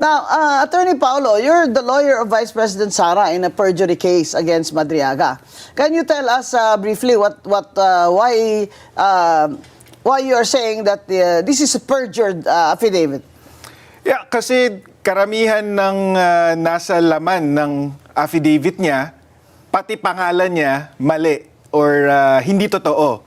Now, Attorney Paulo, you're the lawyer of Vice President Sara in a perjury case against Madriaga. Can you tell us briefly why you are saying that this is a perjured affidavit? Yeah, kasi karamihan ng nasa laman ng affidavit niya, pati pangalan niya, mali or hindi totoo.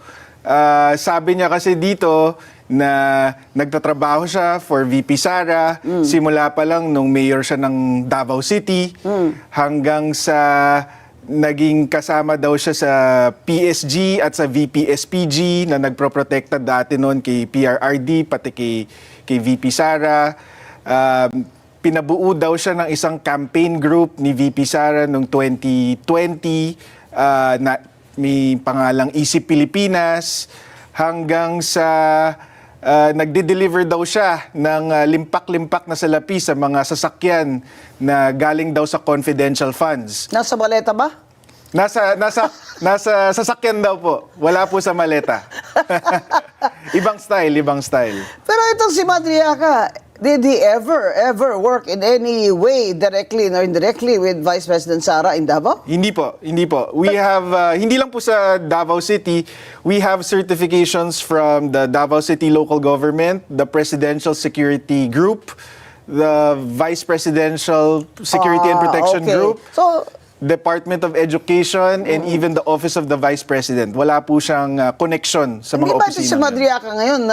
Sabi niya kasi dito na nagtatrabaho siya for VP Sara, simula pa lang nung mayor siya ng Davao City, hanggang sa naging kasama daw siya sa PSG at sa VP SPG na nagproprotekta dati noon kay PRRD, pati kay VP Sara. Pinabuo daw siya ng isang campaign group ni VP Sara noong 2020 na may pangalang Isip Pilipinas, hanggang sa nagde-deliver daw siya ng limpak-limpak na salapi sa mga sasakyan na galing daw sa confidential funds. Nasa maleta ba? Nasa sasakyan daw po. Wala po sa maleta. Ibang style. Pero itong si Madriaga, did he ever work in any way, directly or indirectly, with Vice President Sara in Davao? Hindi po. We have, hindi lang po sa Davao City, we have certifications from the Davao City Local Government, the Presidential Security Group, the Vice Presidential Security and Protection Group, So, Department of Education, and even the Office of the Vice President. Wala po siyang connection sa mga hindi ba ito opisina. si Madriaga ngayon na